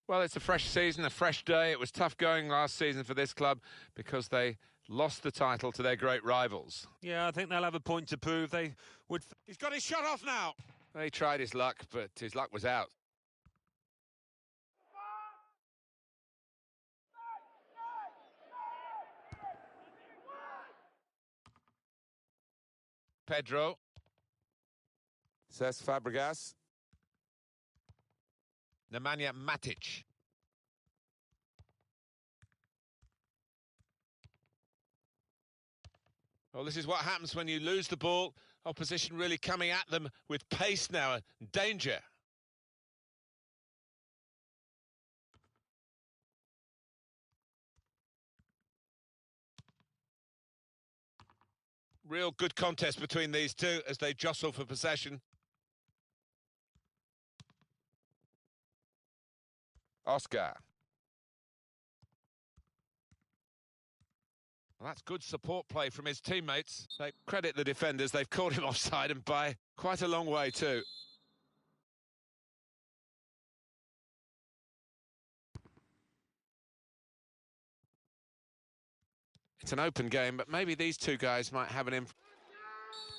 Well, it's a fresh season, a fresh day. It was tough going last season for this club because they lost the title to their great rivals. Yeah, I think they'll have a point to prove. They would. He's got his shot off now. He tried his luck, but his luck was out. Pedro. Says Fabregas. Nemanja Matic. Well, this is what happens when you lose the ball. Opposition really coming at them with pace now and danger. Real good contest between these two as they jostle for possession. Oscar. Well, that's good support play from his teammates. They credit the defenders. They've caught him offside and by quite a long way too. It's an open game, but maybe these two guys might have an influence.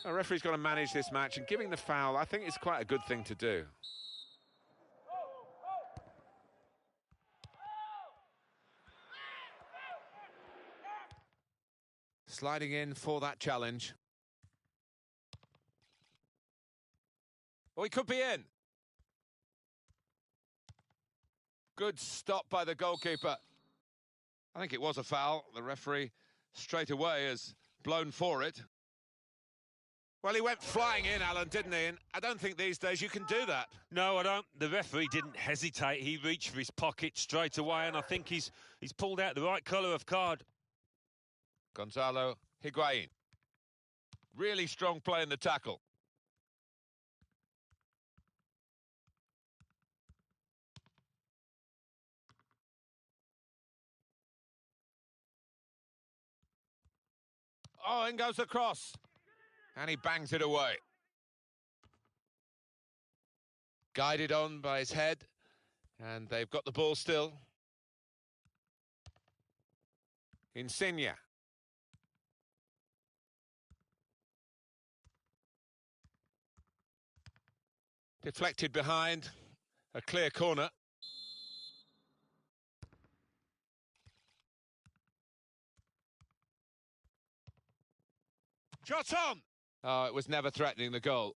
The referee's got to manage this match, and giving the foul, I think, is quite a good thing to do. Sliding in for that challenge. Oh, he could be in. Good stop by the goalkeeper. I think it was a foul. The referee straight away has blown for it. Well, he went flying in, Alan, didn't he? And I don't think these days you can do that. No, I don't. The referee didn't hesitate. He reached for his pocket straight away, and I think he's pulled out the right colour of card. Gonzalo Higuain. Really strong play in the tackle. Oh, in goes the cross. And he bangs it away. Guided on by his head. And they've got the ball still. Insigne. Deflected behind. A clear corner. Shot on! Oh, it was never threatening the goal.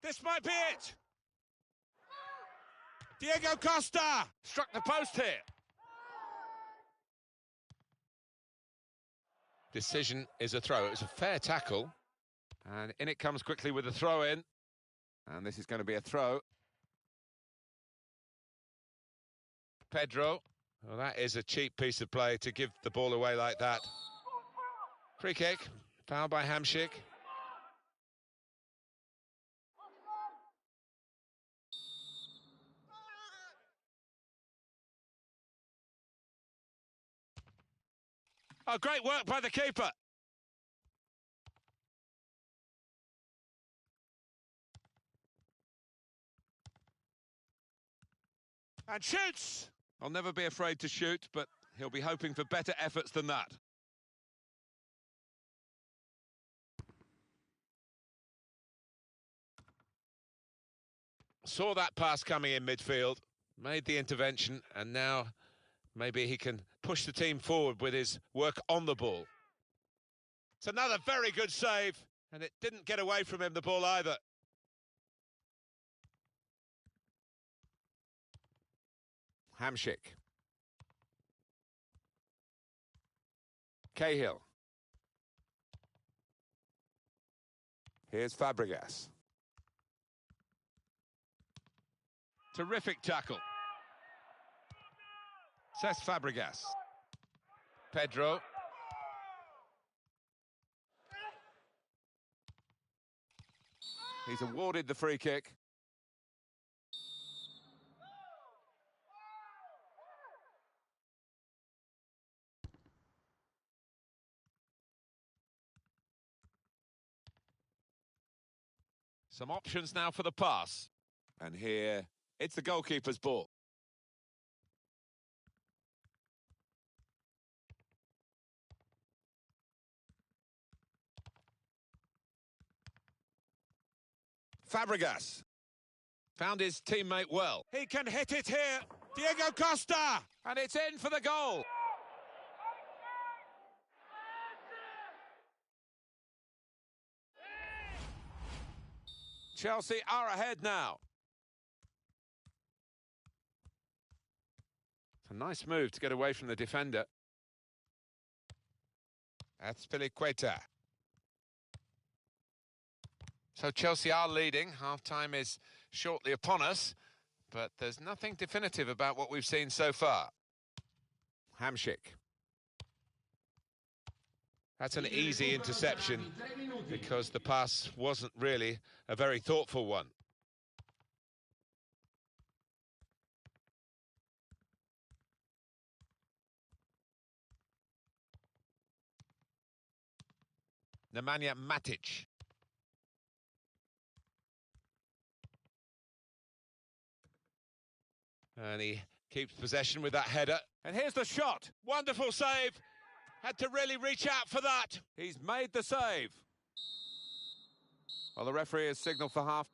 This might be it! Diego Costa! Struck the post here. Decision is a throw. It was a fair tackle. And in it comes quickly with a throw-in. And this is going to be a throw. Pedro. Well, that is a cheap piece of play to give the ball away like that. Free kick. Foul by Hamšík. Oh, great work by the keeper. And shoots! I'll never be afraid to shoot, but he'll be hoping for better efforts than that. Saw that pass coming in midfield, made the intervention, and now maybe he can push the team forward with his work on the ball. It's another very good save, and it didn't get away from him, the ball, either. Hamšík. Cahill. Here's Fabregas. Terrific tackle. Says Fabregas. Pedro. He's awarded the free kick. Some options now for the pass. And here, it's the goalkeeper's ball. Fabregas found his teammate well. He can hit it here. Diego Costa. And it's in for the goal. Chelsea are ahead now. It's a nice move to get away from the defender. That's Piliqueta. So Chelsea are leading. Half-time is shortly upon us, but there's nothing definitive about what we've seen so far. Hamsik. That's an easy interception because the pass wasn't really a very thoughtful one. Nemanja Matic. And he keeps possession with that header. And here's the shot. Wonderful save. Had to really reach out for that. He's made the save. Well, the referee has signalled for half.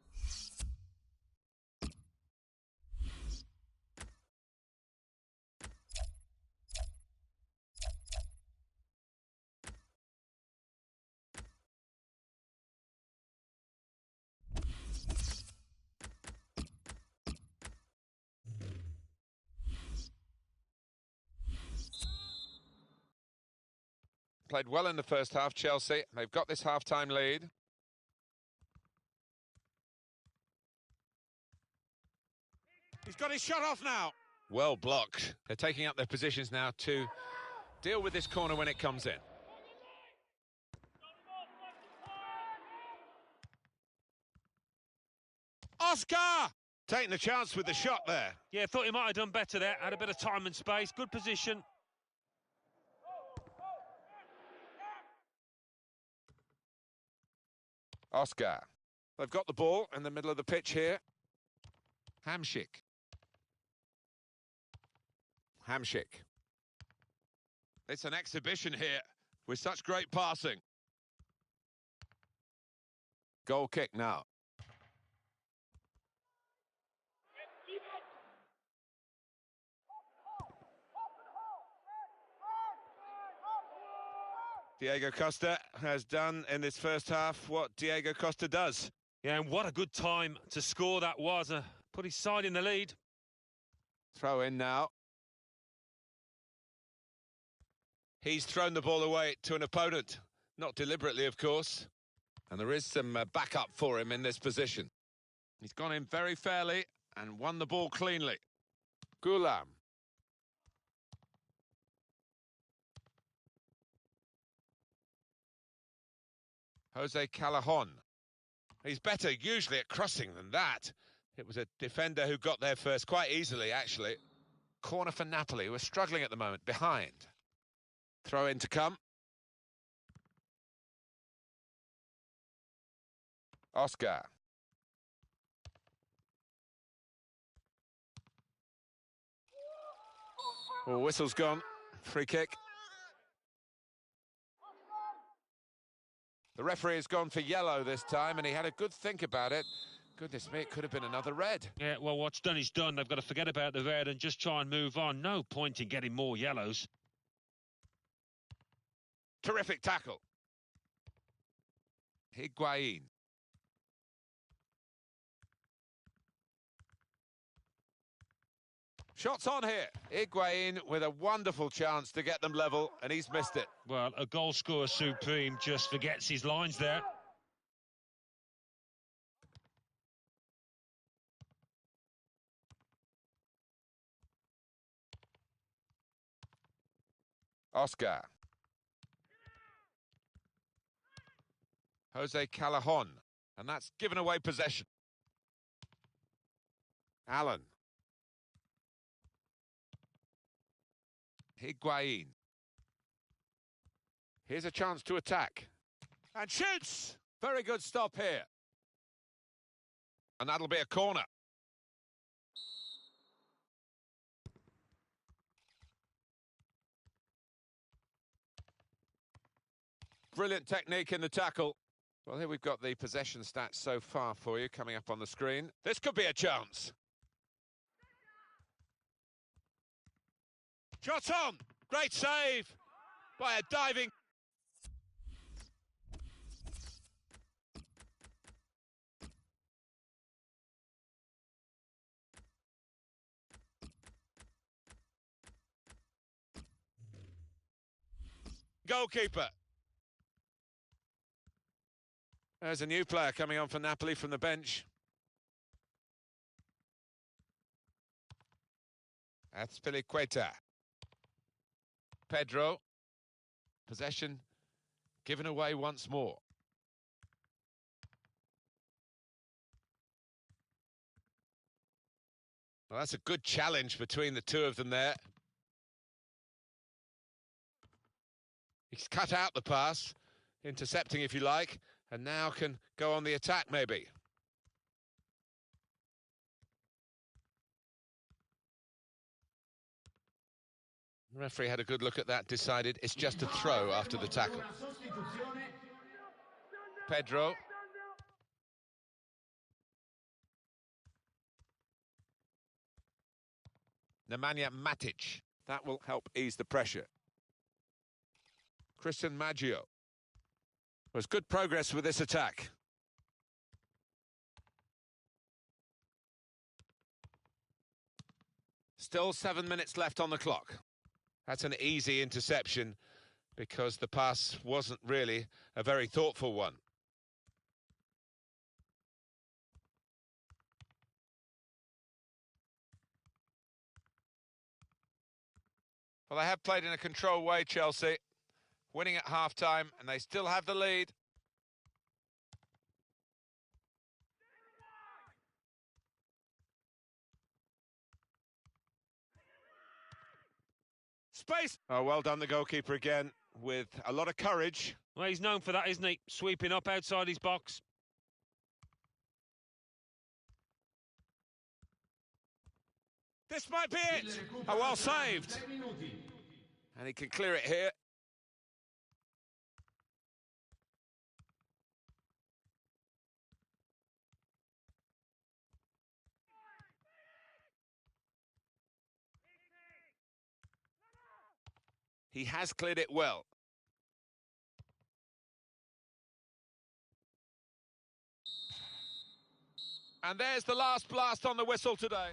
Played well in the first half, Chelsea. They've got this half-time lead. He's got his shot off now. Well blocked. They're taking up their positions now to deal with this corner when it comes in. Oscar! Taking the chance with the shot there. Yeah, thought he might have done better there. Had a bit of time and space. Good position. Oscar. They've got the ball in the middle of the pitch here. Hamsik. Hamsik. It's an exhibition here with such great passing. Goal kick now. Diego Costa has done in this first half what Diego Costa does. Yeah, and what a good time to score that was. Put his side in the lead. Throw in now. He's thrown the ball away to an opponent. Not deliberately, of course. And there is some backup for him in this position. He's gone in very fairly and won the ball cleanly. Gulam. Jose Callejon. He's better usually at crossing than that. It was a defender who got there first quite easily, actually. Corner for Napoli, who are struggling at the moment, behind. Throw in to come. Oscar. Oh, whistle's gone. Free kick. The referee has gone for yellow this time, and he had a good think about it. Goodness me, it could have been another red. Yeah, well, what's done is done. They've got to forget about the red and just try and move on. No point in getting more yellows. Terrific tackle. Higuain. Shots on here. Higuain with a wonderful chance to get them level, and he's missed it. Well, a goal scorer supreme just forgets his lines there. Oscar. Jose Callejon. And that's given away possession. Allen. Higuain. Here's a chance to attack. And shoots! Very good stop here. And that'll be a corner. Brilliant technique in the tackle. Well, here we've got the possession stats so far for you coming up on the screen. This could be a chance. Shot on! Great save by a diving... goalkeeper. There's a new player coming on for Napoli from the bench. Azpilicueta. Pedro. Possession given away once more. Well, that's a good challenge between the two of them there. He's cut out the pass, intercepting if you like, and now can go on the attack maybe. The referee had a good look at that, decided it's just a throw after the tackle. Pedro. Nemanja Matic. That will help ease the pressure. Christian Maggio. There's good progress with this attack. Still 7 minutes left on the clock. That's an easy interception because the pass wasn't really a very thoughtful one. Well, they have played in a controlled way, Chelsea, winning at half-time, and they still have the lead. Space! Oh, well done, the goalkeeper again, with a lot of courage. Well, he's known for that, isn't he? Sweeping up outside his box. This might be it! Oh, well saved. And he can clear it here. He has cleared it well. And there's the last blast on the whistle today.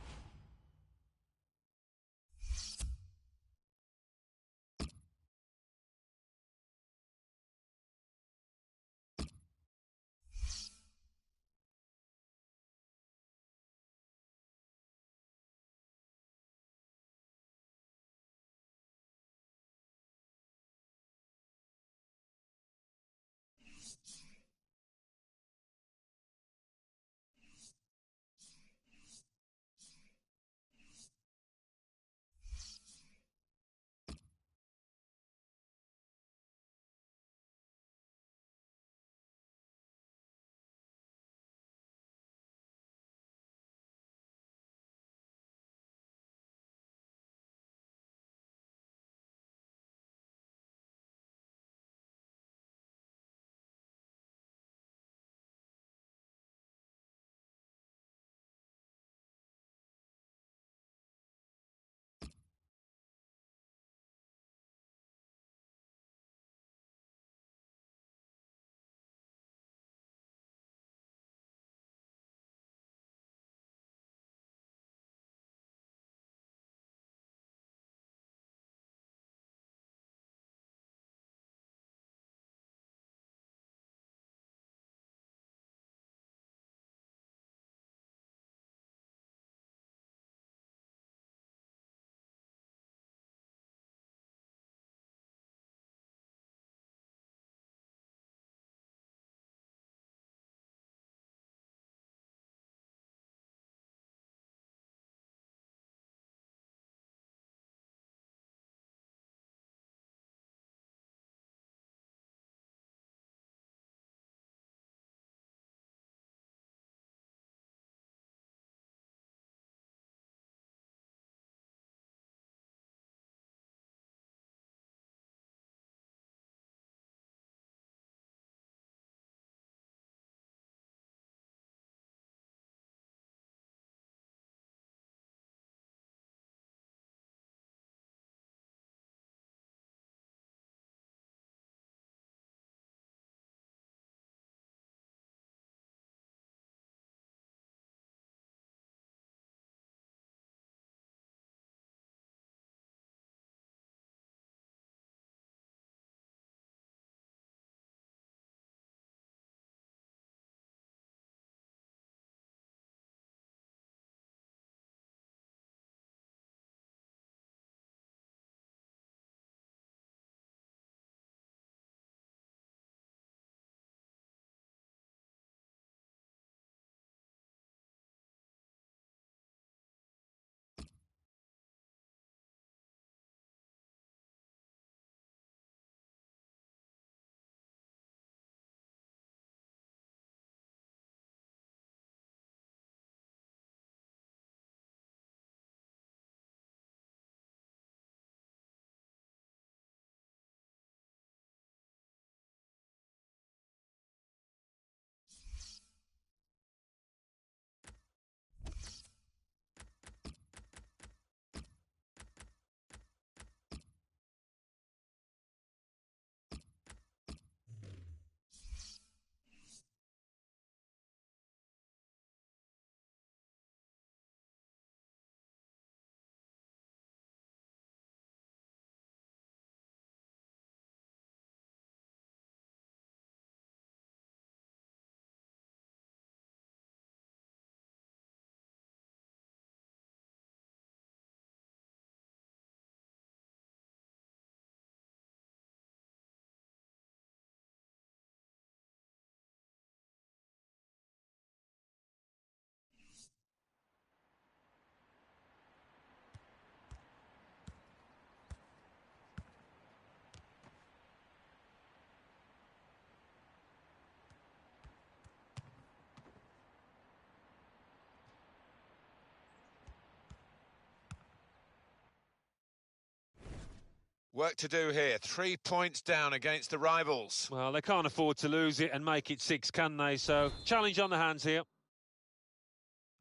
Work to do here. 3 points down against the rivals. Well, they can't afford to lose it and make it 6, can they? So, challenge on the hands here.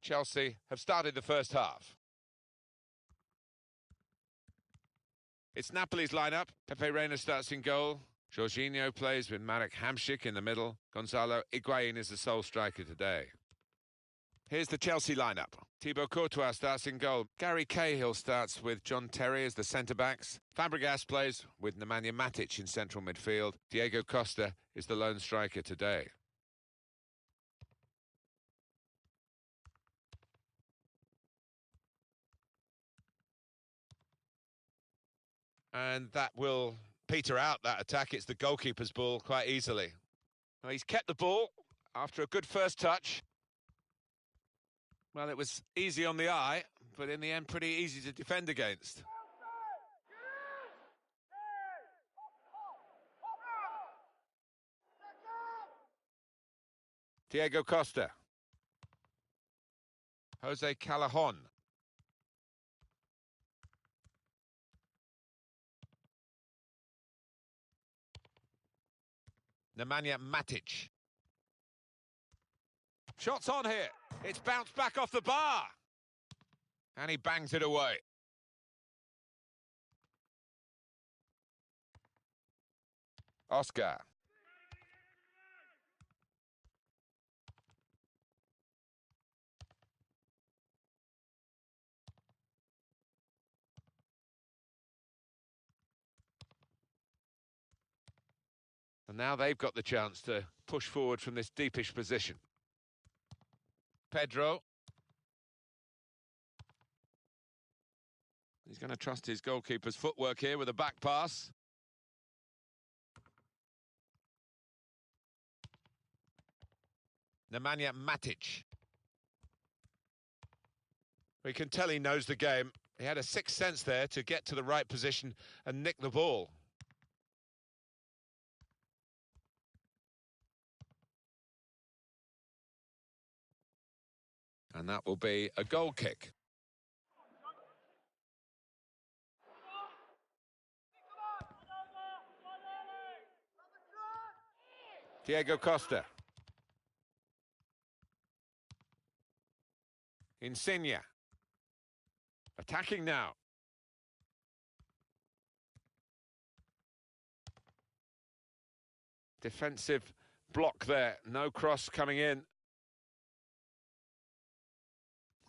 Chelsea have started the first half. It's Napoli's lineup. Pepe Reina starts in goal. Jorginho plays with Marek Hamšík in the middle. Gonzalo Higuaín is the sole striker today. Here's the Chelsea lineup. Thibaut Courtois starts in goal. Gary Cahill starts with John Terry as the centre-backs. Fabregas plays with Nemanja Matic in central midfield. Diego Costa is the lone striker today. And that will peter out that attack. It's the goalkeeper's ball quite easily. Well, he's kept the ball after a good first touch. Well, it was easy on the eye, but in the end pretty easy to defend against. Diego Costa. Jose Callejon. Nemanja Matic. Shots on here. It's bounced back off the bar. And he bangs it away. Oscar. And now they've got the chance to push forward from this deepish position. Pedro. He's going to trust his goalkeeper's footwork here with a back pass. Nemanja Matic. We can tell he knows the game. He had a sixth sense there to get to the right position and nick the ball. And that will be a goal kick. Diego Costa. Insigne. Attacking now. Defensive block there. No cross coming in.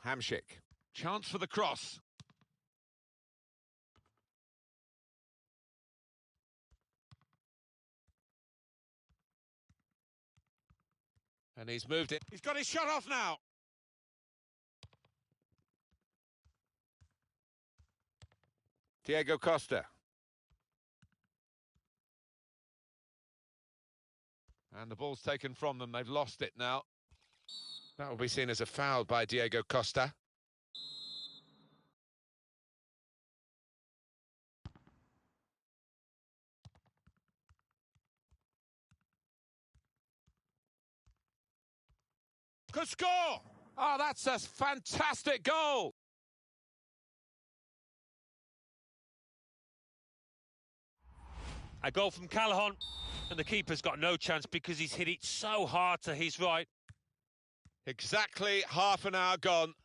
Hamšík. Chance for the cross. And he's moved it. He's got his shot off now. Diego Costa. And the ball's taken from them. They've lost it now. That will be seen as a foul by Diego Costa. Could score! Oh, that's a fantastic goal! A goal from Callejon, and the keeper's got no chance because he's hit it so hard to his right. Exactly half an hour gone,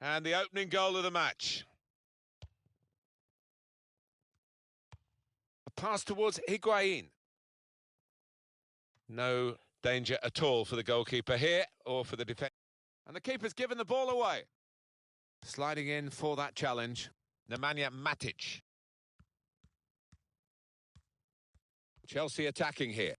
and the opening goal of the match. A pass towards Higuaín. No danger at all for the goalkeeper here, or for the defence. And the keeper's given the ball away. Sliding in for that challenge, Nemanja Matic. Chelsea attacking here.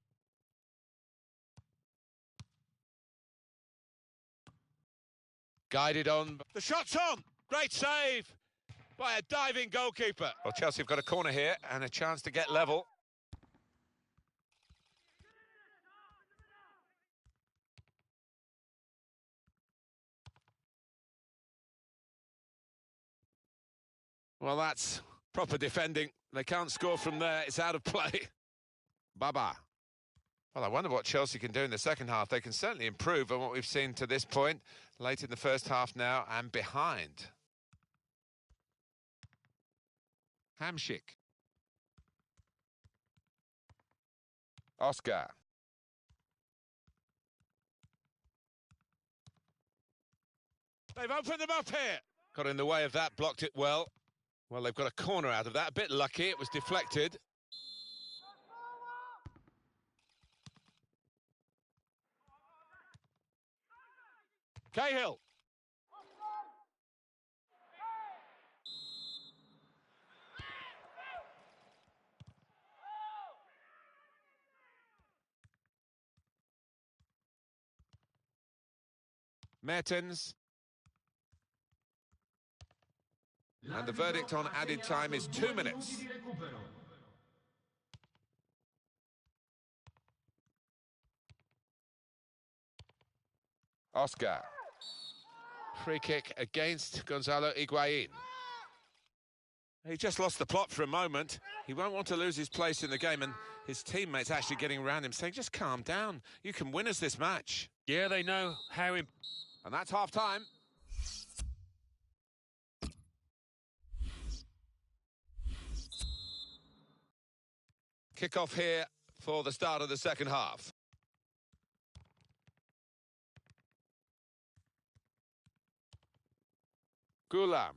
Guided on. The shot's on! Great save by a diving goalkeeper. Well, Chelsea have got a corner here and a chance to get level. Well, that's proper defending. They can't score from there. It's out of play. Baba. Well, I wonder what Chelsea can do in the second half. They can certainly improve on what we've seen to this point. Late in the first half now and behind. Hamšík. Oscar. They've opened them up here. Got in the way of that, blocked it well. Well, they've got a corner out of that. A bit lucky, it was deflected. Cahill. Mertens. And the verdict on added time is 2 minutes. Oscar. Free kick against Gonzalo Higuain. He just lost the plot for a moment. He won't want to lose his place in the game, and his teammates actually getting around him saying, just calm down. You can win us this match. Yeah, they know how And that's half-time. Kick-off here for the start of the second half. Gulam.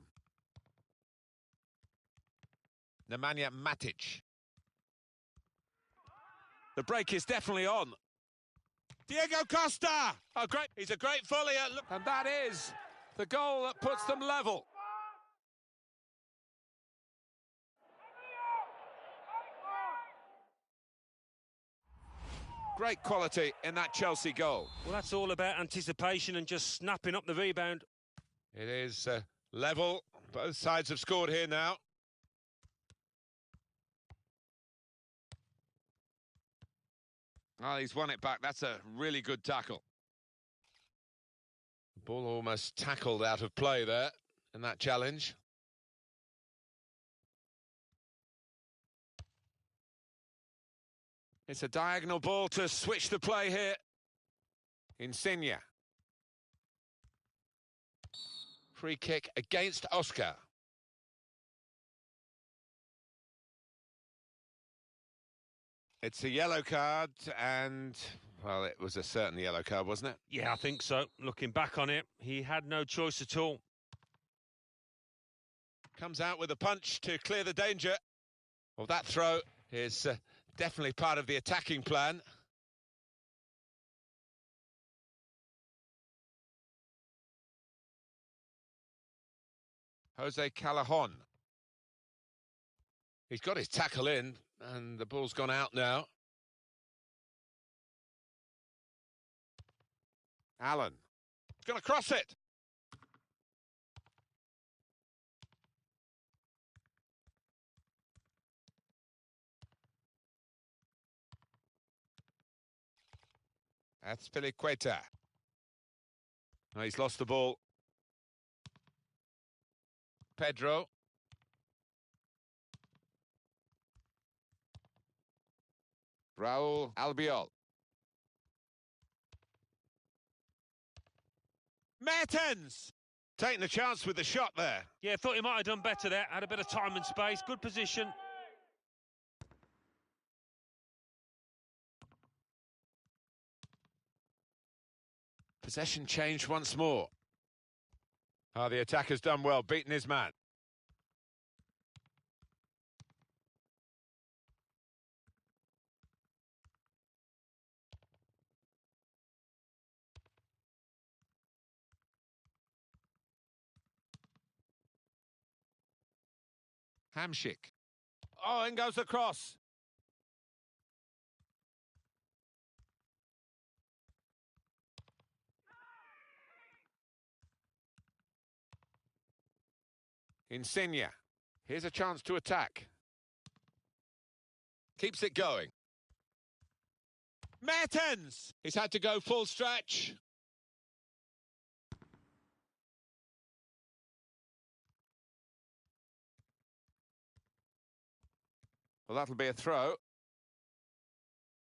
Nemanja Matic. The break is definitely on. Diego Costa! Oh, great. He's a great volleyer. Look. And that is the goal that puts them level. Great quality in that Chelsea goal. Well, that's all about anticipation and just snapping up the rebound. It is level. Both sides have scored here now. Oh, he's won it back. That's a really good tackle. The ball almost tackled out of play there in that challenge. It's a diagonal ball to switch the play here. Insigne. Free kick against Oscar. It's a yellow card and, well, it was a certain yellow card, wasn't it? Yeah, I think so. Looking back on it, he had no choice at all. Comes out with a punch to clear the danger. Well, that throw is definitely part of the attacking plan. Jose Callejon. He's got his tackle in, and the ball's gone out now. Allen. He's going to cross it. That's Piliqueta. Oh, he's lost the ball. Pedro. Raul Albiol. Mertens! Taking the chance with the shot there. Yeah, thought he might have done better there. Had a bit of time and space. Good position. Possession changed once more. Oh, the attacker's done well, beaten his man. Hamsik. Oh, in goes the cross. Insigne. Here's a chance to attack. Keeps it going. Mertens! He's had to go full stretch. Well, that'll be a throw.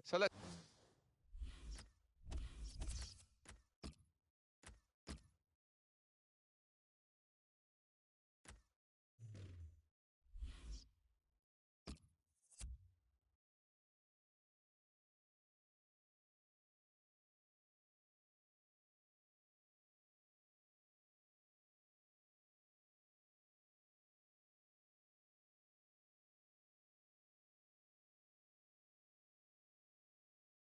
So let's...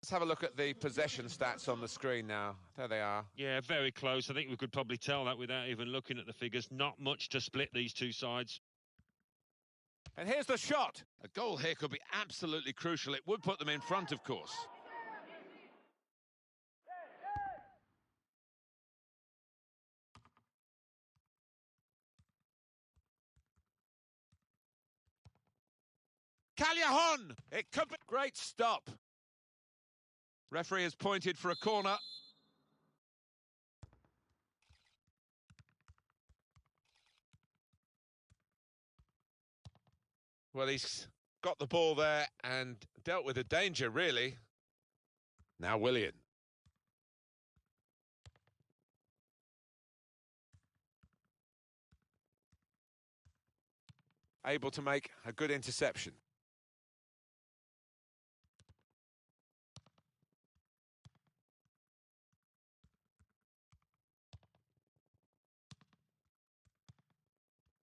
Let's have a look at the possession stats on the screen now. There they are. Yeah, very close. I think we could probably tell that without even looking at the figures. Not much to split these two sides. And here's the shot. A goal here could be absolutely crucial. It would put them in front, of course. Callejon! It could be... Great stop. Referee has pointed for a corner. Well, he's got the ball there and dealt with the danger, really. Now Willian. Able to make a good interception.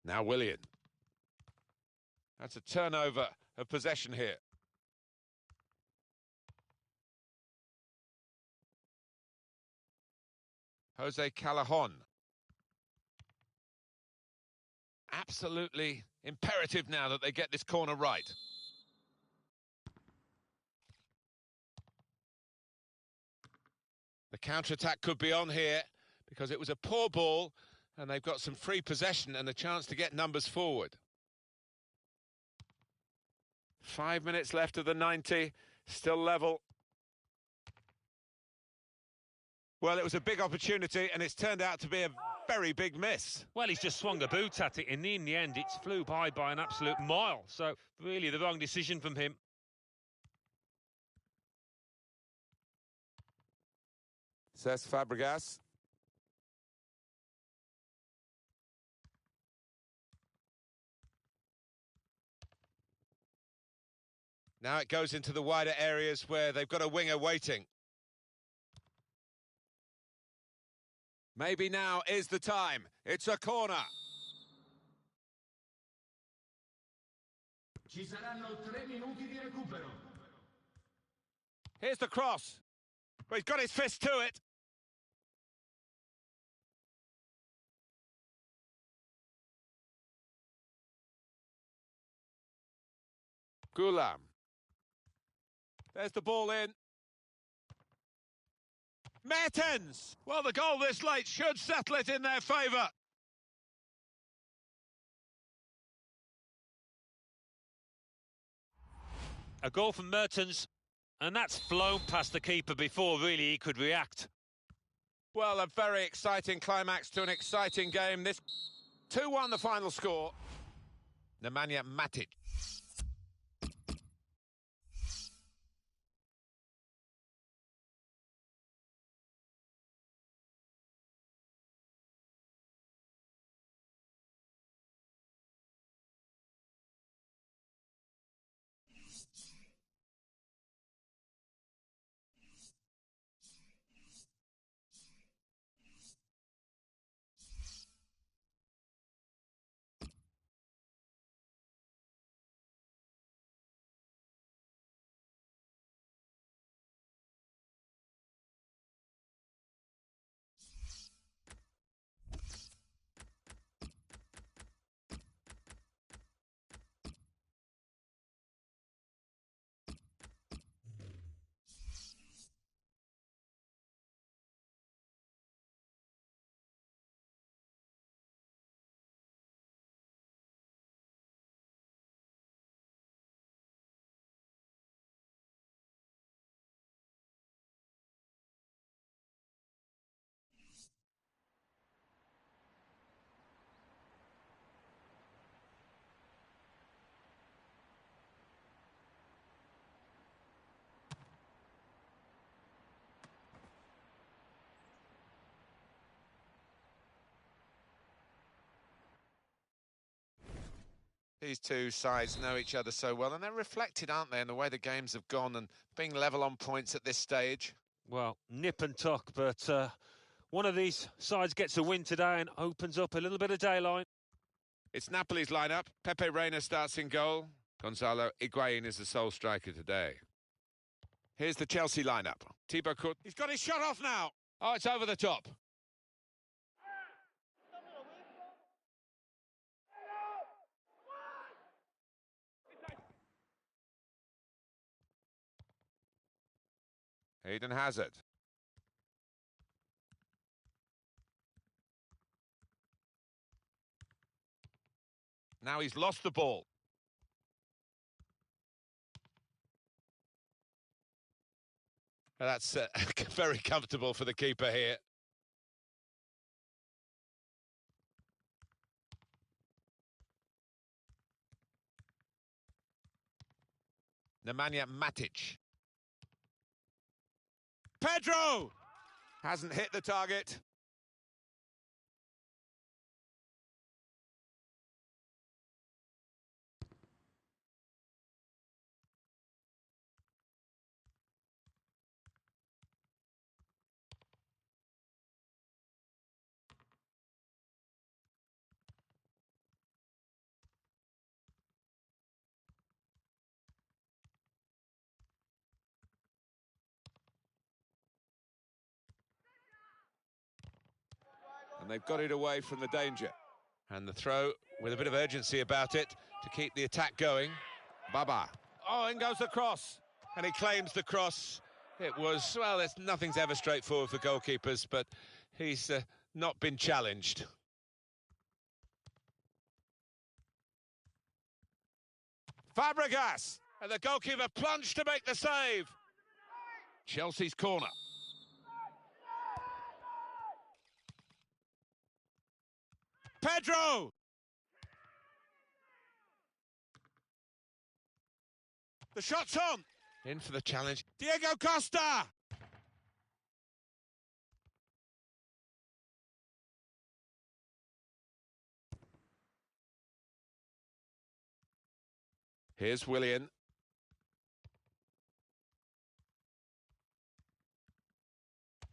Now Willian. That's a turnover of possession here. Jose Callejon. Absolutely imperative now that they get this corner right. The counter-attack could be on here because it was a poor ball and they've got some free possession and a chance to get numbers forward. 5 minutes left of the 90, still level. Well, it was a big opportunity and it's turned out to be a very big miss. Well, he's just swung a boot at it, and in the end, it flew by an absolute mile. So, really, the wrong decision from him. Says Fabregas. Now it goes into the wider areas where they've got a winger waiting. Maybe now is the time. It's a corner. Ci saranno 3 minuti di recupero. Here's the cross. But he's got his fist to it. Gulam. There's the ball in. Mertens! Well, the goal this late should settle it in their favour. A goal from Mertens, and that's flown past the keeper before really he could react. Well, a very exciting climax to an exciting game. This 2-1 the final score. Nemanja Matic. These two sides know each other so well, and they're reflected, aren't they, in the way the games have gone and being level on points at this stage. Well, nip and tuck, but one of these sides gets a win today and opens up a little bit of daylight. It's Napoli's lineup. Pepe Reina starts in goal. Gonzalo Higuain is the sole striker today. Here's the Chelsea lineup. Thibaut Courtois. He's got his shot off now. Oh, it's over the top. Eden Hazard. Now he's lost the ball. That's very comfortable for the keeper here. Nemanja Matic. Pedro! Hasn't hit the target. And they've got it away from the danger. And the throw with a bit of urgency about it to keep the attack going. Baba. Oh, in goes the cross. And he claims the cross. It was, well, nothing's ever straightforward for goalkeepers, but he's not been challenged. Fabregas. And the goalkeeper plunged to make the save. Chelsea's corner. Pedro! The shot's on. In for the challenge. Diego Costa! Here's Willian.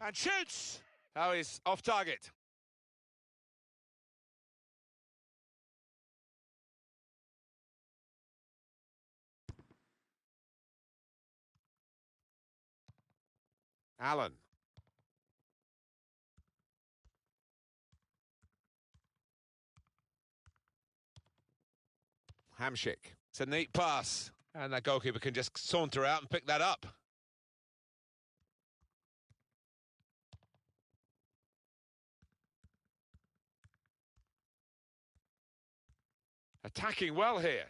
And shoots! Oh, he's off target. Allen. Hamsik. It's a neat pass. And that goalkeeper can just saunter out and pick that up. Attacking well here.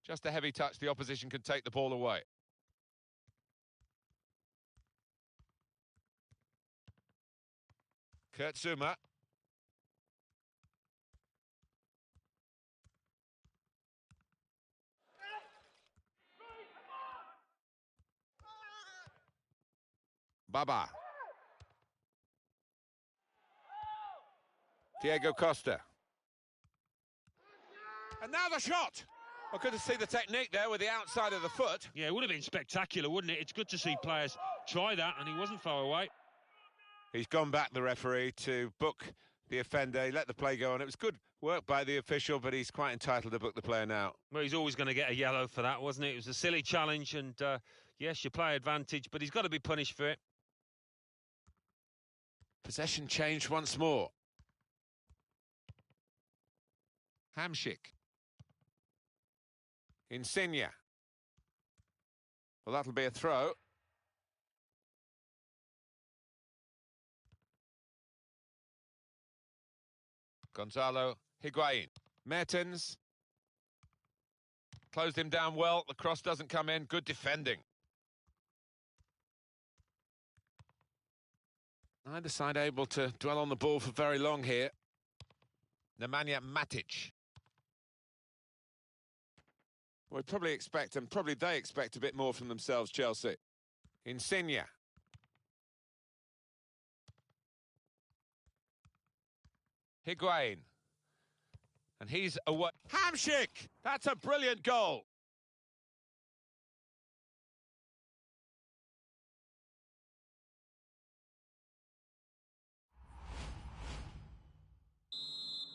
Just a heavy touch, the opposition can take the ball away. Kurt Zouma. Baba. Diego Costa. And now the shot! Well, good to see the technique there with the outside of the foot. Yeah, it would have been spectacular, wouldn't it? It's good to see players try that, and he wasn't far away. He's gone back, the referee, to book the offender. He let the play go on. It was good work by the official, but he's quite entitled to book the player now. Well, he's always going to get a yellow for that, wasn't it? It was a silly challenge, and yes, you play advantage, but he's got to be punished for it. Possession changed once more. Hamsik. Insigne. Well, that'll be a throw. Gonzalo Higuain. Mertens. Closed him down well. The cross doesn't come in. Good defending. Neither side able to dwell on the ball for very long here. Nemanja Matic. We probably expect, and probably they expect a bit more from themselves, Chelsea. Insigne. Higuain. And he's away. Hamsik! That's a brilliant goal.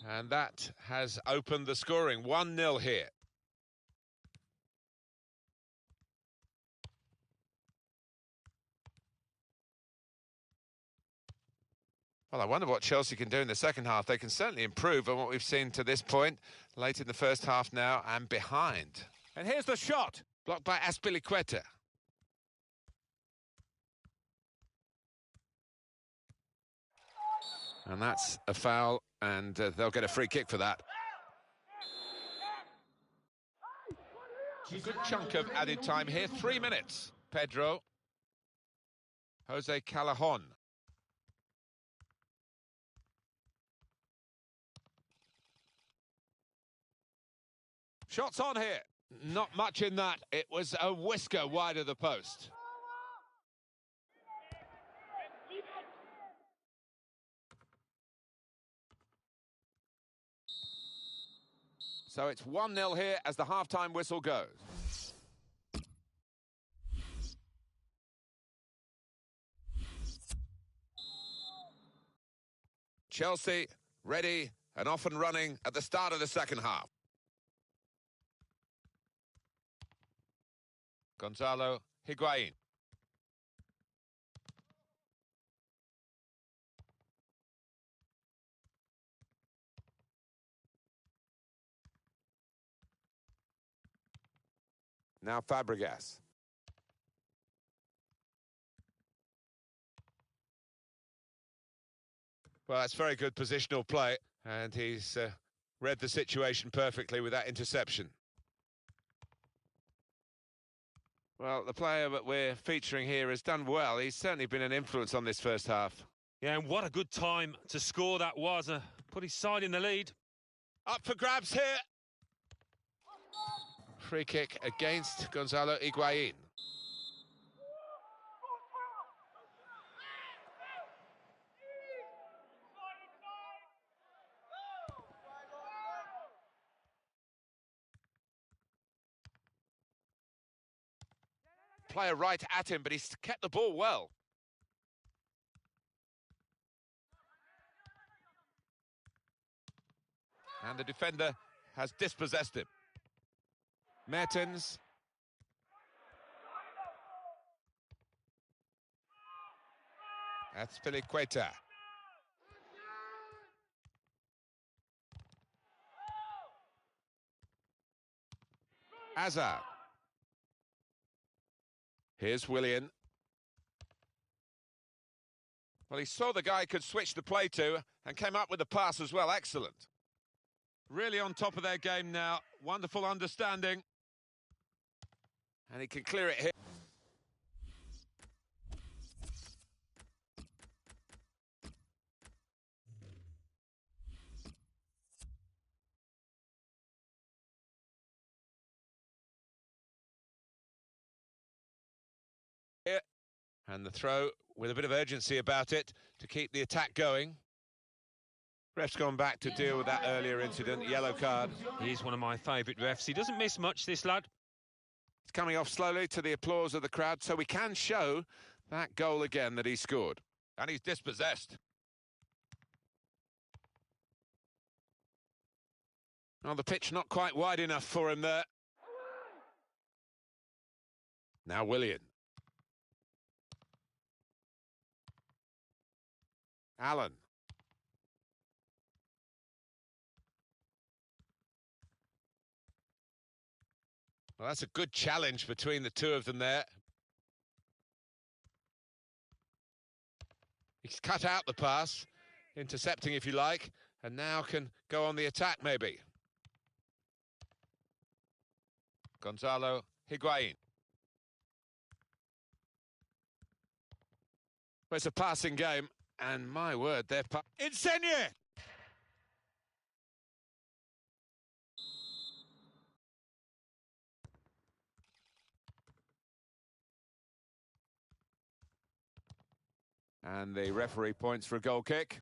And that has opened the scoring. 1-0 here. Well, I wonder what Chelsea can do in the second half. They can certainly improve on what we've seen to this point, late in the first half now and behind. And here's the shot. Blocked by Azpilicueta. And that's a foul, and they'll get a free kick for that. A good chunk of added time here, 3 minutes. Pedro. Jose Callejon. Shots on here. Not much in that. It was a whisker wide of the post. So it's 1-0 here as the half-time whistle goes. Chelsea ready and off and running at the start of the second half. Gonzalo Higuain. Now Fabregas. Well, that's very good positional play, and he's read the situation perfectly with that interception. Well, the player that we're featuring here has done well. He's certainly been an influence on this first half. Yeah, and what a good time to score that was. Put his side in the lead. Up for grabs here. Free kick against Gonzalo Higuain. Player right at him, but he's kept the ball well. And the defender has dispossessed him. Mertens. Azpilicueta. Hazard. Here's Willian. Well, he saw the guy could switch the play to and came up with the pass as well. Excellent. Really on top of their game now. Wonderful understanding. And he can clear it here. And the throw with a bit of urgency about it to keep the attack going. Ref's gone back to deal with that earlier incident, yellow card. He's one of my favourite refs. He doesn't miss much, this lad. It's coming off slowly to the applause of the crowd, so we can show that goal again that he scored. And he's dispossessed. Oh, the pitch not quite wide enough for him there. Now Willian. Allen. Well, that's a good challenge between the two of them there. He's cut out the pass, intercepting if you like, and now can go on the attack maybe. Gonzalo Higuain. Well, it's a passing game, and my word, they're... Insigne! And the referee points for a goal kick.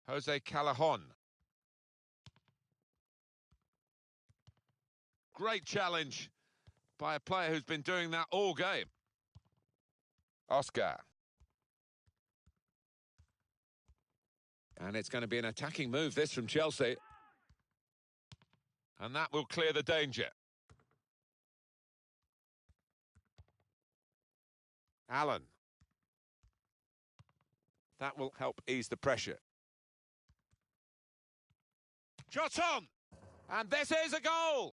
Jose Callejon. Great challenge by a player who's been doing that all game. Oscar. And it's going to be an attacking move, this, from Chelsea. And that will clear the danger. Allen. That will help ease the pressure. Shot on! And this is a goal!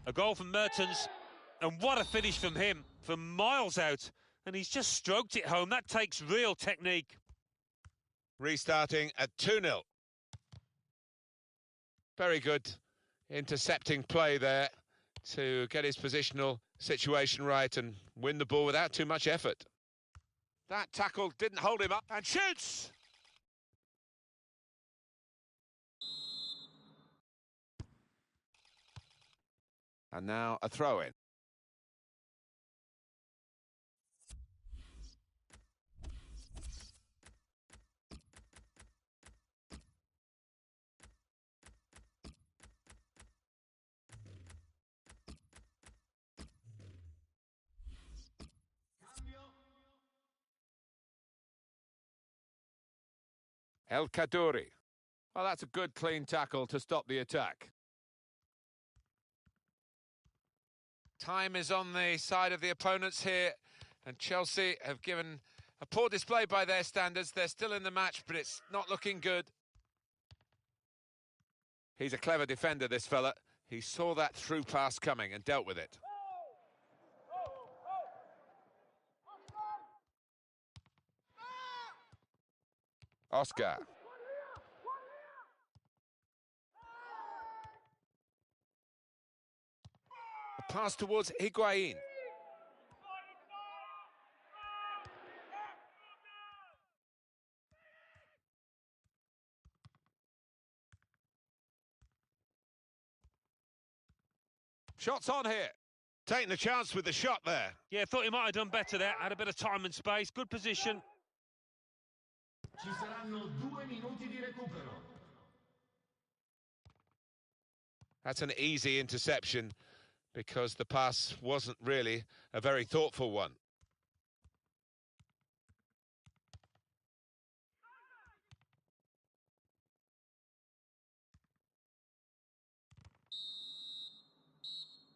A goal from Mertens, and what a finish from him, from miles out. And he's just stroked it home. That takes real technique. Restarting at 2-0. Very good intercepting play there to get his positional situation right and win the ball without too much effort. That tackle didn't hold him up, and shoots! And now a throw-in. El Kaddouri. Well, that's a good, clean tackle to stop the attack. Time is on the side of the opponents here, and Chelsea have given a poor display by their standards. They're still in the match, but it's not looking good. He's a clever defender, this fella. He saw that through pass coming and dealt with it. Oscar. A pass towards Higuain. Shots on here. Taking the chance with the shot there. Yeah, thought he might have done better there. Had a bit of time and space. Good position. Ci saranno 2 minuti di recupero. That's an easy interception because the pass wasn't really a very thoughtful one.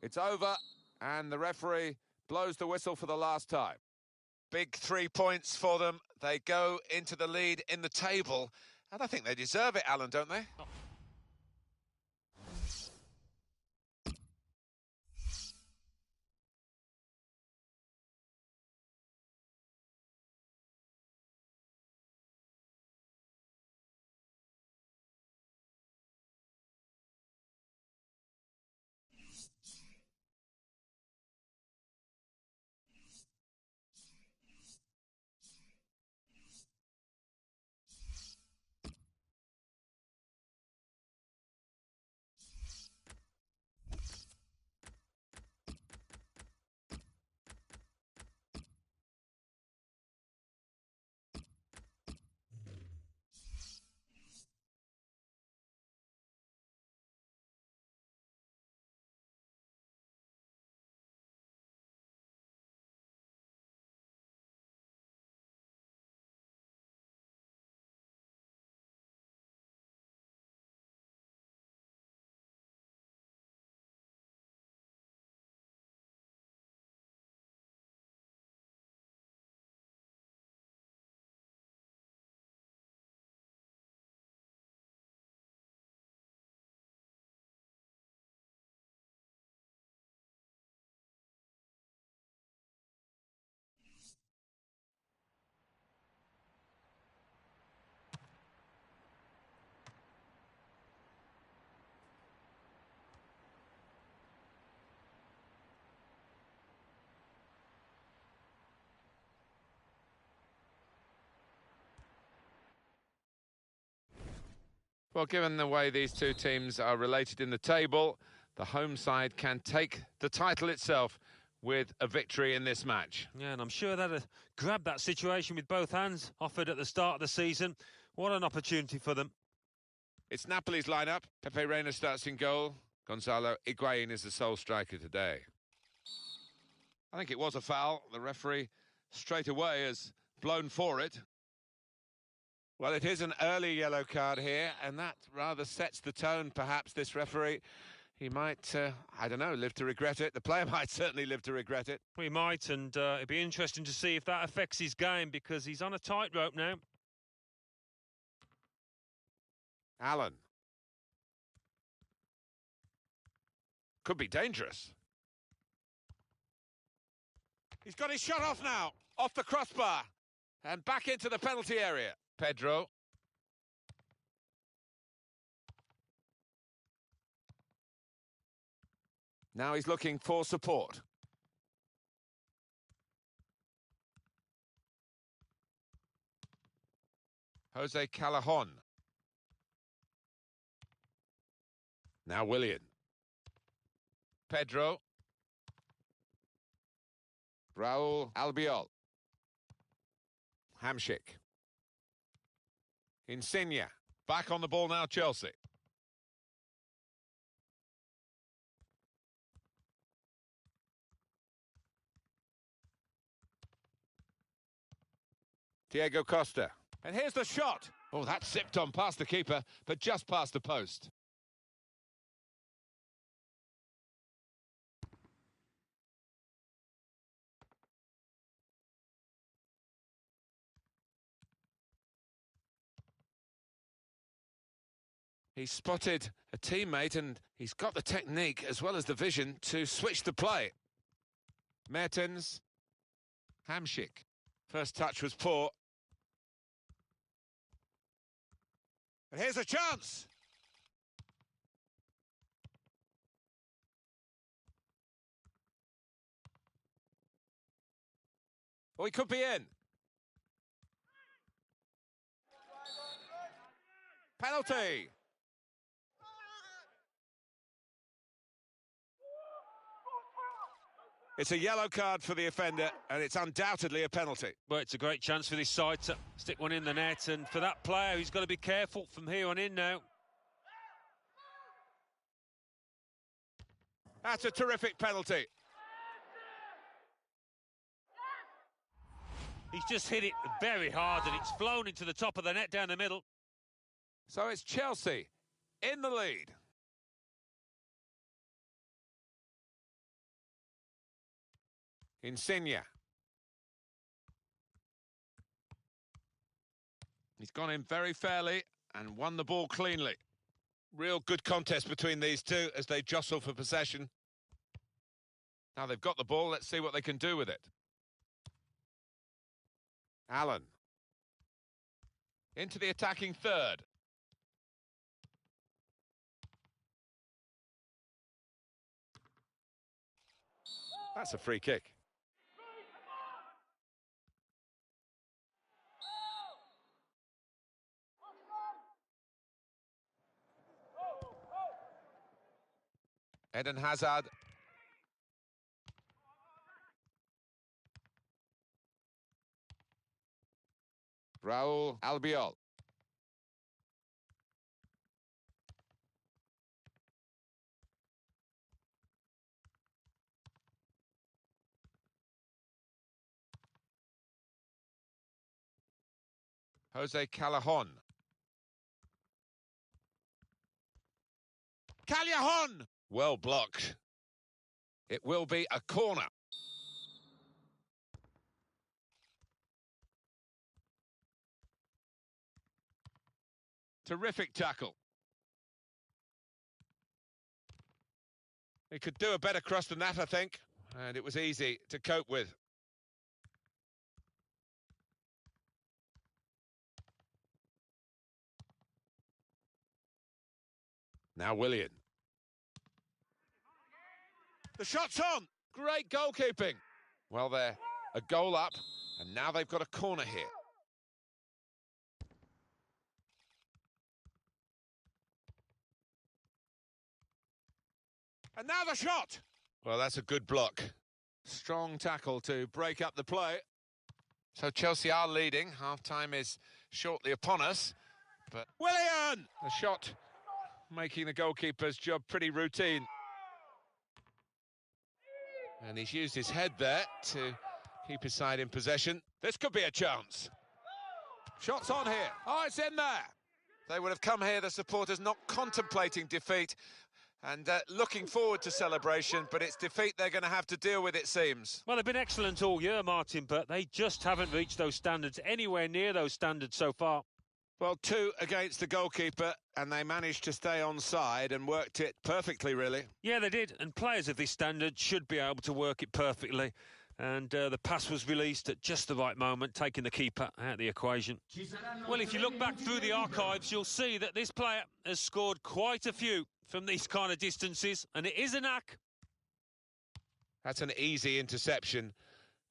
It's over, and the referee blows the whistle for the last time. Big 3 points for them. They go into the lead in the table, and I think they deserve it, Alan, don't they? Well, given the way these two teams are related in the table, the home side can take the title itself with a victory in this match. Yeah, and I'm sure that grabbed that situation with both hands, offered at the start of the season. What an opportunity for them. It's Napoli's lineup. Pepe Reina starts in goal. Gonzalo Higuain is the sole striker today. I think it was a foul. The referee straight away has blown for it. Well, it is an early yellow card here, and that rather sets the tone, perhaps, this referee. he might, I don't know, live to regret it. The player might certainly live to regret it. We might, and it'd be interesting to see if that affects his game, because he's on a tightrope now. Allen. Could be dangerous. He's got his shot off now, off the crossbar, and back into the penalty area. Pedro. Now he's looking for support. Jose Callajon. Now Willian. Pedro. Raul Albiol. Hamsik. Insigne. Back on the ball now, Chelsea. Diego Costa. And here's the shot. Oh, that zipped on past the keeper, but just past the post. He's spotted a teammate and he's got the technique as well as the vision to switch the play. Mertens. Hamsik. First touch was poor. And here's a chance. Oh, he could be in. Penalty. It's a yellow card for the offender, and it's undoubtedly a penalty. Well, it's a great chance for this side to stick one in the net, and for that player, he's got to be careful from here on in now. That's a terrific penalty. He's just hit it very hard, and it's flown into the top of the net down the middle. So it's Chelsea in the lead. Insigne. He's gone in very fairly and won the ball cleanly. Real good contest between these two as they jostle for possession. Now they've got the ball, let's see what they can do with it. Allen. Into the attacking third. That's a free kick. Eden Hazard. Raul Albiol. Jose Callajon. Callajon! Well blocked. It will be a corner. Terrific tackle. He could do a better cross than that, I think. And it was easy to cope with. Now Willian. The shot's on! Great goalkeeping. Well, they're a goal up, and now they've got a corner here. And now the shot! Well, that's a good block. Strong tackle to break up the play. So Chelsea are leading. Half-time is shortly upon us. But Willian! The shot making the goalkeeper's job pretty routine. And he's used his head there to keep his side in possession. This could be a chance. Shots on here. Oh, it's in there. They would have come here, the supporters, not contemplating defeat. And looking forward to celebration, but it's defeat they're going to have to deal with, it seems. Well, they've been excellent all year, Martin, but they just haven't reached those standards, anywhere near those standards so far. Well, 2 against the goalkeeper, and they managed to stay onside and worked it perfectly, really. Yeah, they did, and players of this standard should be able to work it perfectly. And the pass was released at just the right moment, taking the keeper out of the equation. Well, if you look back through the archives, you'll see that this player has scored quite a few from these kind of distances, and it is a knack. That's an easy interception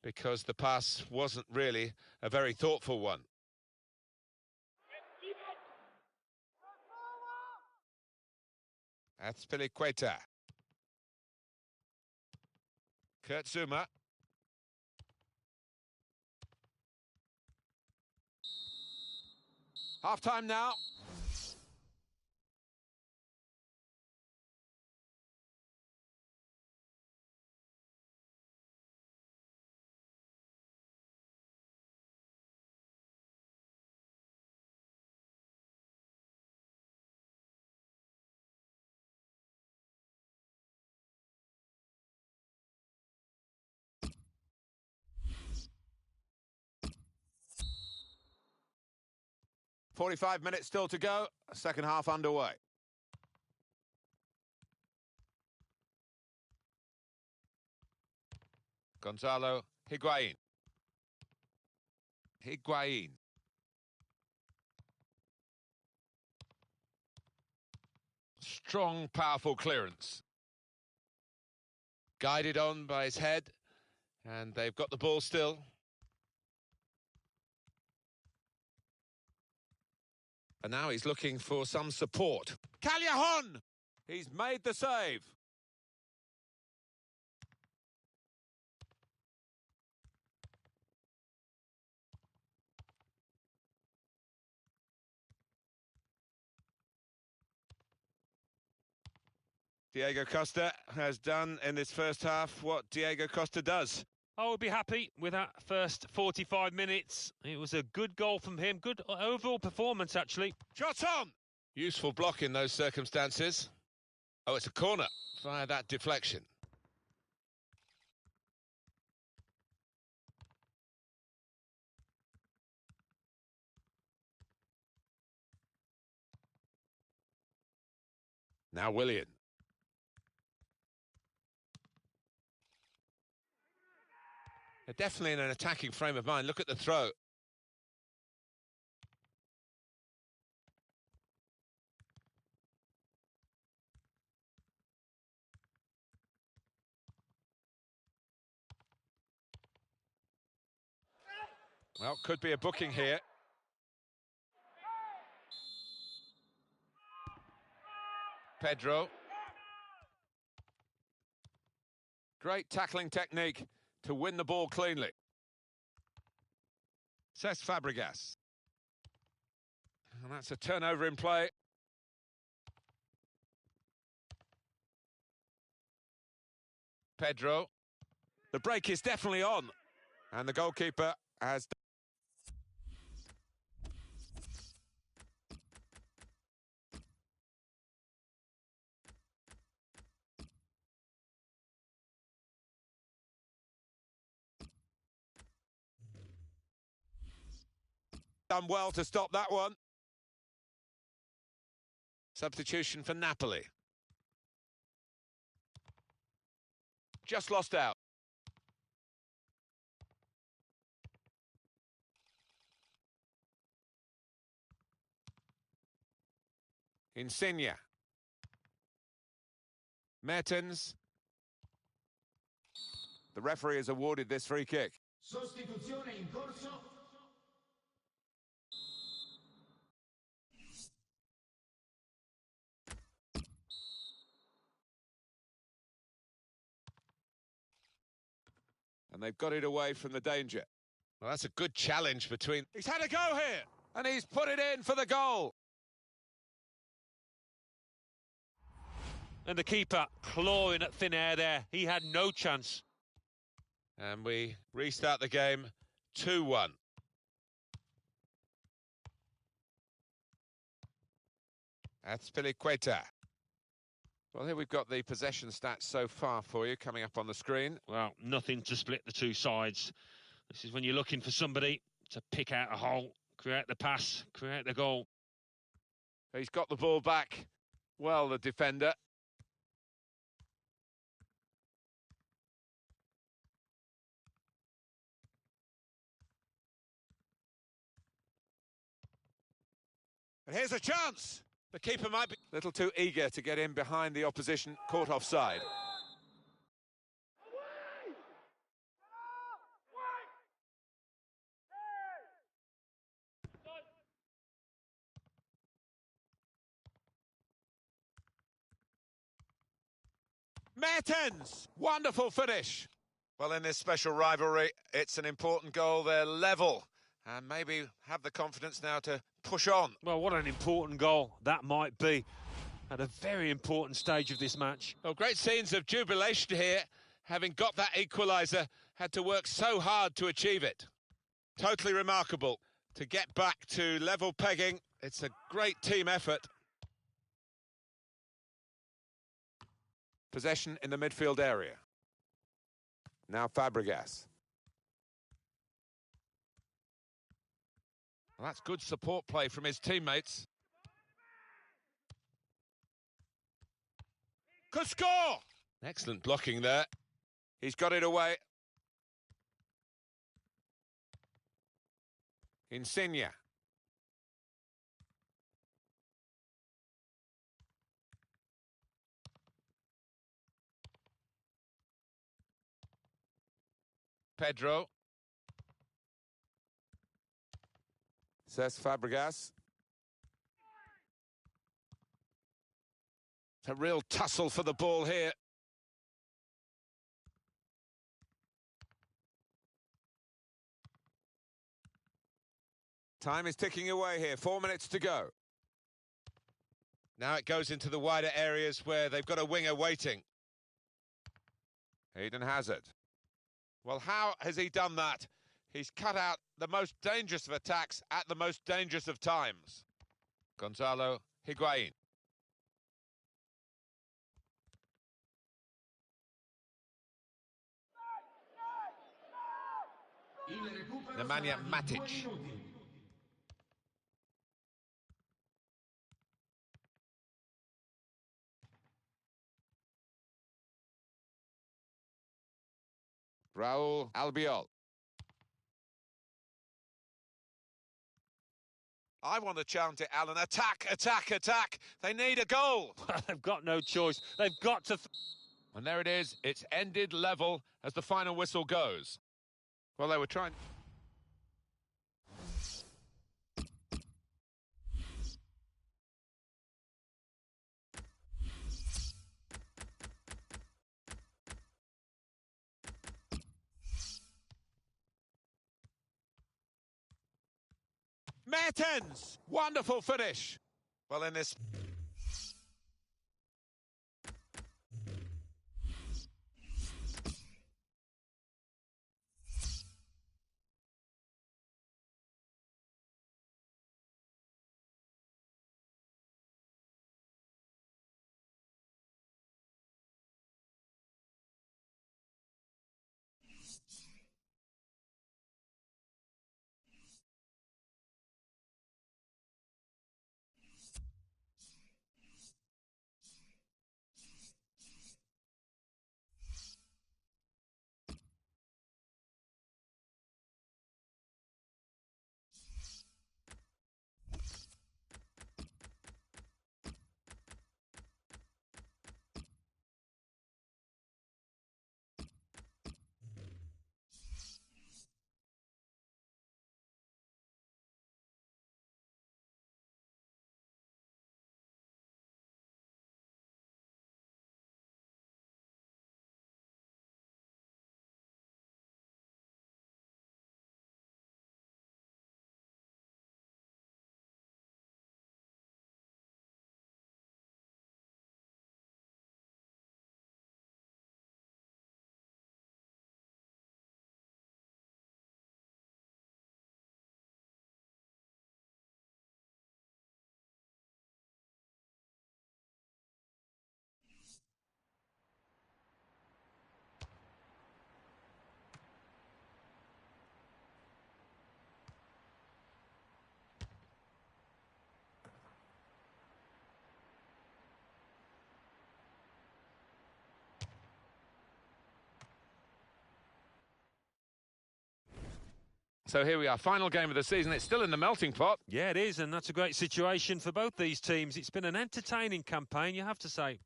because the pass wasn't really a very thoughtful one. That's Piliqueta. Kurt Zuma. Half-time now. "45 minutes still to go, second half underway. Gonzalo Higuain. Strong, powerful clearance. Guided on by his head, and they've got the ball still. And now he's looking for some support. Callejon! He's made the save. Diego Costa has done in this first half what Diego Costa does. I would be happy with that first 45 minutes. It was a good goal from him. Good overall performance, actually. Shot on! Useful block in those circumstances. Oh, it's a corner via that deflection. Now Willian. They're definitely in an attacking frame of mind. Look at the throw. Well, could be a booking here. Pedro. Great tackling technique to win the ball cleanly. Cesc Fabregas. And that's a turnover in play. Pedro. The break is definitely on. And the goalkeeper has done well to stop that one. Substitution for Napoli. Just lost out. Insigne. Mertens. The referee has awarded this free kick. Sostituzione in corso. And they've got it away from the danger. Well, that's a good challenge between... He's had a go here! And he's put it in for the goal! And the keeper clawing at thin air there. He had no chance. And we restart the game 2-1. That's Piliqueta. Well, here we've got the possession stats so far for you coming up on the screen. Well, nothing to split the two sides. This is when you're looking for somebody to pick out a hole, create the pass, create the goal. He's got the ball back. Well, the defender. And here's a chance. The keeper might be a little too eager to get in behind the opposition, caught offside. Mertens! Wonderful finish. Well, in this special rivalry, it's an important goal. They're level and maybe have the confidence now to push on. Well, what an important goal that might be at a very important stage of this match. Well, great scenes of jubilation here. Having got that equaliser, had to work so hard to achieve it. Totally remarkable. To get back to level pegging, it's a great team effort. Possession in the midfield area. Now Fabregas. Well, that's good support play from his teammates. Could score! Excellent blocking there. He's got it away. Insigne. Pedro. Says Fabregas. It's a real tussle for the ball here. Time is ticking away here, 4 minutes to go. Now it goes into the wider areas where they've got a winger waiting. Eden Hazard. Well, how has he done that? He's cut out the most dangerous of attacks at the most dangerous of times. Gonzalo Higuain. Nemanja Matic. Raul Albiol. I want to chant it, Alan. Attack, attack, attack. They need a goal. They've got no choice. They've got to... And there it is. It's ended level as the final whistle goes. Well, they were trying... Mertens! Wonderful finish. Well, in this... So here we are, final game of the season. It's still in the melting pot. Yeah, it is, and that's a great situation for both these teams. It's been an entertaining campaign, you have to say.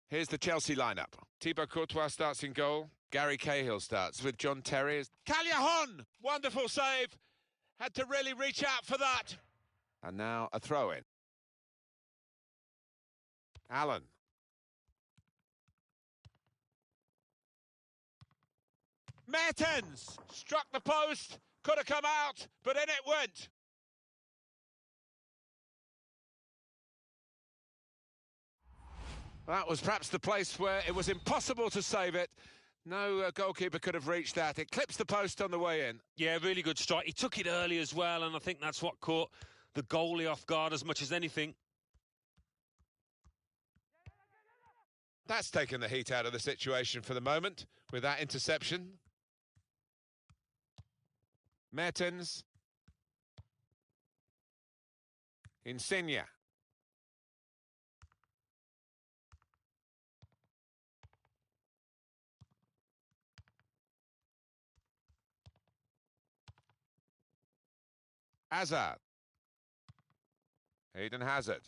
Here's the Chelsea lineup. Thibaut Courtois starts in goal. Gary Cahill starts with John Terry. Callejon! Wonderful save. Had to really reach out for that. And now a throw-in. Allen. Mertens struck the post. Could have come out, but in it went. That was perhaps the place where it was impossible to save it. No goalkeeper could have reached that. It clips the post on the way in. Yeah, really good strike. He took it early as well, and I think that's what caught the goalie off guard as much as anything. That's taken the heat out of the situation for the moment with that interception. Mertens. Insigne. Hazard. Eden Hazard.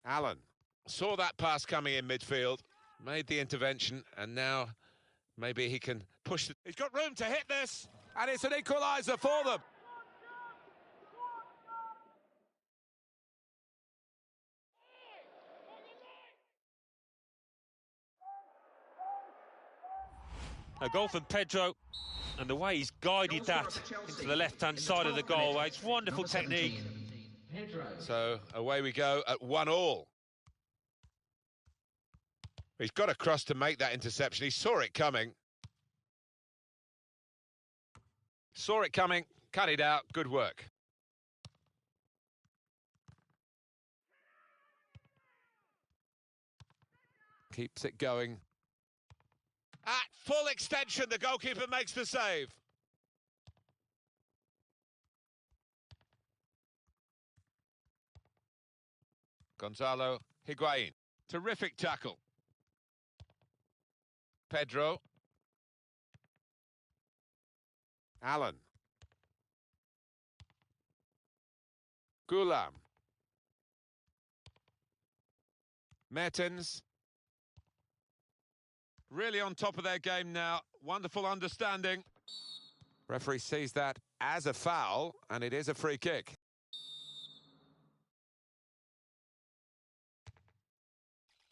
Allen saw that pass coming in midfield, made the intervention, and now maybe he can push. He's got room to hit this, and it's an equaliser for them. A goal from Pedro, and the way he's guided that into the left-hand side of the goal, it's wonderful technique. So away we go at 1-1. He's got a cross to make that interception. He saw it coming. Saw it coming, cut it out. Good work. Keeps it going. At full extension, the goalkeeper makes the save. Gonzalo Higuain. Terrific tackle. Pedro. Allen. Gulam. Mertens. Really on top of their game now. Wonderful understanding. Referee sees that as a foul, and it is a free kick.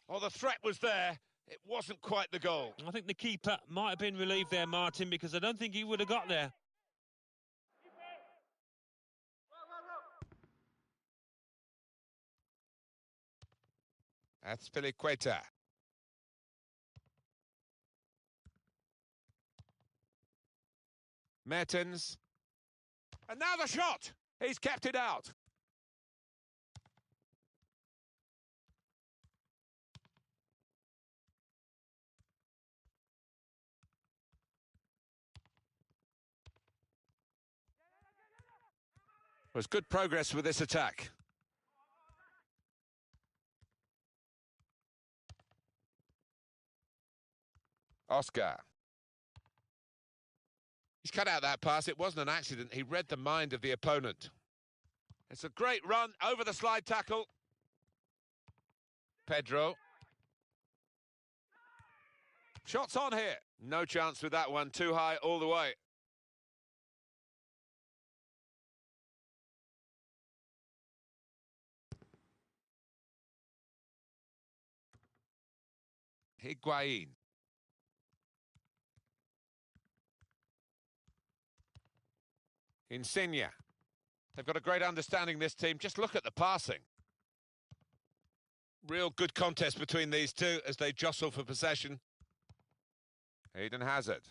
Well, the threat was there. It wasn't quite the goal. I think the keeper might have been relieved there, Martin, because I don't think he would have got there. Azpilicueta. Mertens. And now the shot. He's kept it out. Was good progress with this attack. Oscar. He's cut out that pass. It wasn't an accident. He read the mind of the opponent. It's a great run over the slide tackle. Pedro. Shots on here. No chance with that one. Too high all the way. Higuain. Insigne. They've got a great understanding, this team. Just look at the passing. Real good contest between these two as they jostle for possession. Eden Hazard.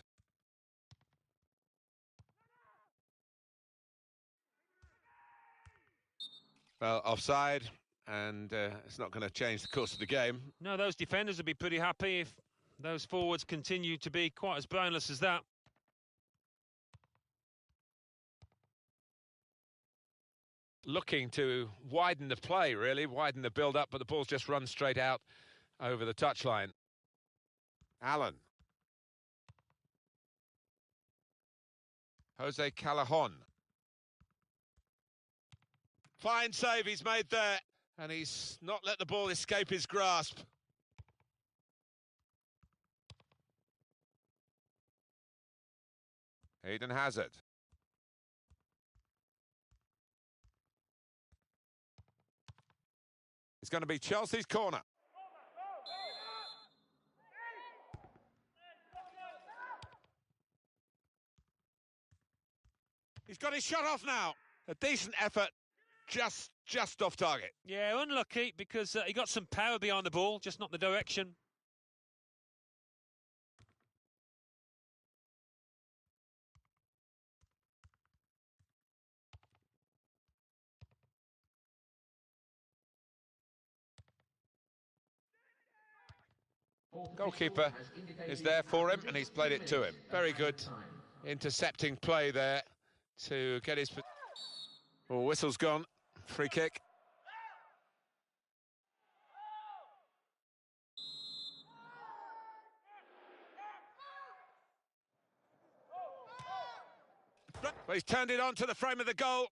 Well, offside, and it's not going to change the course of the game. No, those defenders would be pretty happy if those forwards continue to be quite as brainless as that. Looking to widen the play, really, widen the build-up, but the ball's just run straight out over the touchline. Allen. Jose Callejon. Fine save he's made there, and he's not let the ball escape his grasp. Eden Hazard. It's going to be Chelsea's corner. He's got his shot off now. A decent effort, just off target. Yeah, unlucky because he got some power behind the ball, just not the direction. Goalkeeper is there for him, and he's played it to him. Very good intercepting play there to get his... Oh, whistle's gone. Free kick. Well, he's turned it on to the frame of the goal.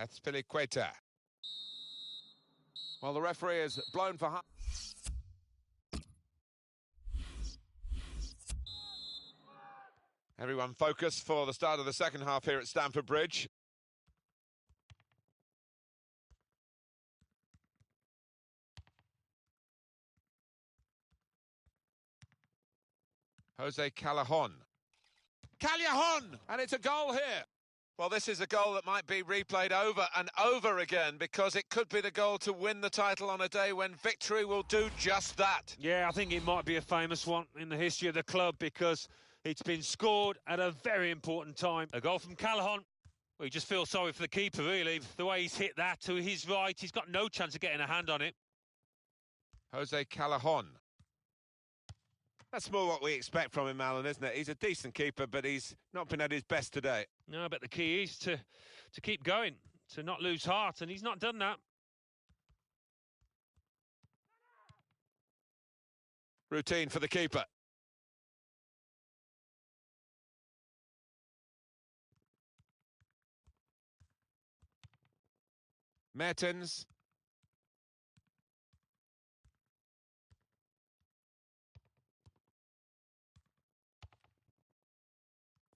Azpilicueta. Well, the referee has blown for... Everyone focused for the start of the second half here at Stamford Bridge. Jose Callejon. Callejon! And it's a goal here. Well, this is a goal that might be replayed over and over again because it could be the goal to win the title on a day when victory will do just that. Yeah, I think it might be a famous one in the history of the club because it's been scored at a very important time. A goal from Callejon. Well, you just feel sorry for the keeper, really. The way he's hit that to his right, he's got no chance of getting a hand on it. Jose Callejon. That's more what we expect from him, Alan, isn't it? He's a decent keeper, but he's not been at his best today. No, but the key is to keep going, to not lose heart, and he's not done that. Routine for the keeper. Mertens.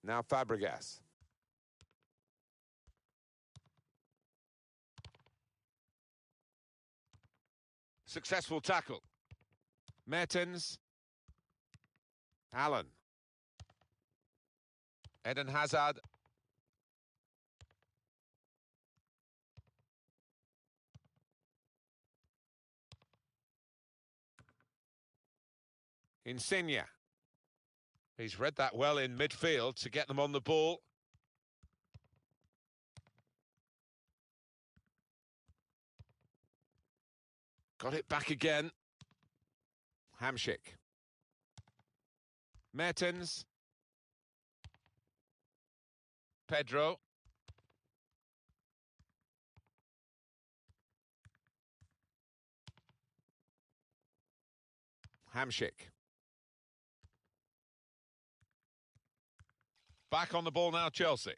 Now Fabregas. Successful tackle. Mertens. Allen. Eden Hazard. Insigne. He's read that well in midfield to get them on the ball. Got it back again. Hamsik. Mertens. Pedro. Hamsik. Back on the ball now, Chelsea.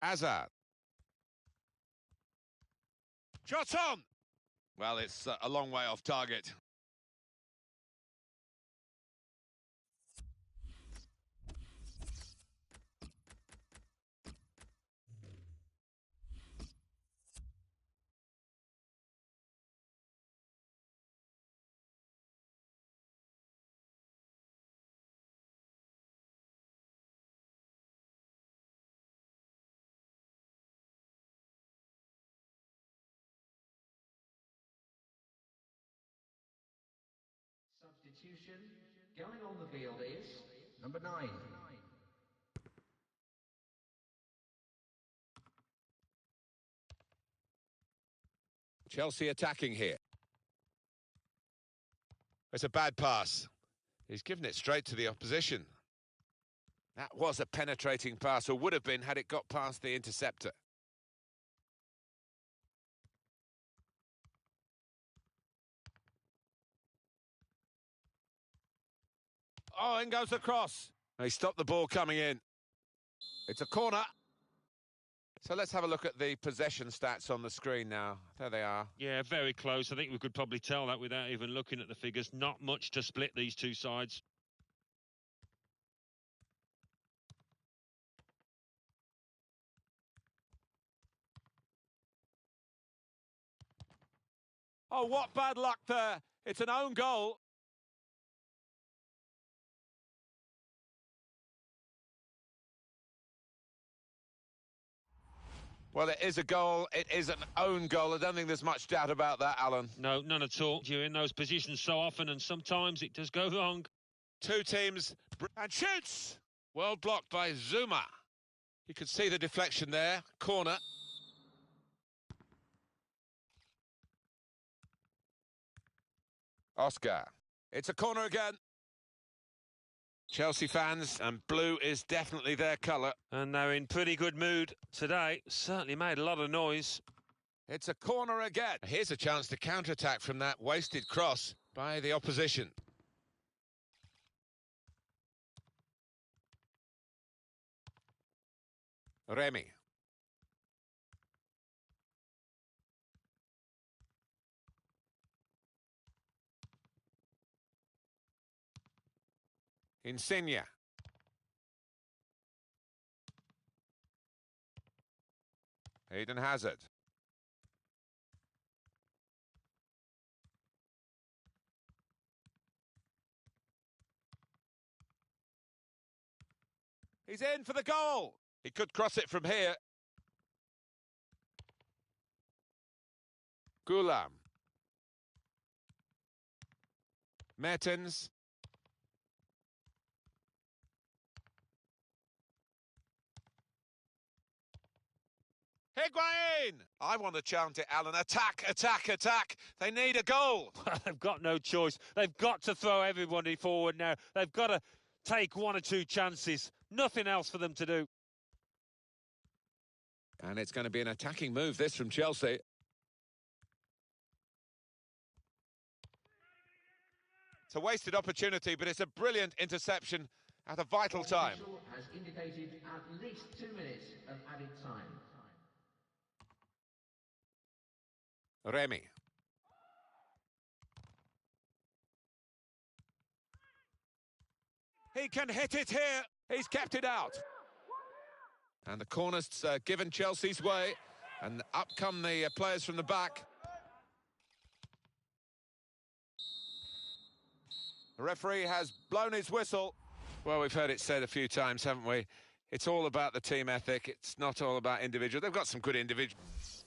Hazard. Shot on! Well, it's a long way off target. Substitution going on the field is number 9. Chelsea attacking here. It's a bad pass. He's given it straight to the opposition. That was a penetrating pass, or would have been had it got past the interceptor. Oh, in goes the cross. He stopped the ball coming in. It's a corner. So let's have a look at the possession stats on the screen now. There they are. Yeah, very close. I think we could probably tell that without even looking at the figures. Not much to split these two sides. Oh, what bad luck there. It's an own goal. Well, it is a goal. It is an own goal. I don't think there's much doubt about that, Alan. No, none at all. You're in those positions so often, and sometimes it does go wrong. Two teams, and shoots! Well blocked by Zuma. You could see the deflection there. Corner. Oscar. It's a corner again. Chelsea fans, and blue is definitely their colour. And they're in pretty good mood today. Certainly made a lot of noise. It's a corner again. Here's a chance to counter-attack from that wasted cross by the opposition. Remy. Insigne. Eden Hazard. He's in for the goal. He could cross it from here. Gulam. Mertens. Higuain! I want to chant it, Alan. Attack, attack, attack. They need a goal. They've got no choice. They've got to throw everybody forward now. They've got to take one or two chances. Nothing else for them to do. And it's going to be an attacking move, this, from Chelsea. It's a wasted opportunity, but it's a brilliant interception at a vital time. Has indicated at least 2 minutes of added time. Remy. He can hit it here. He's kept it out. And the corner's given Chelsea's way. And up come the players from the back. The referee has blown his whistle. Well, we've heard it said a few times, haven't we? It's all about the team ethic. It's not all about individual. They've got some good individuals.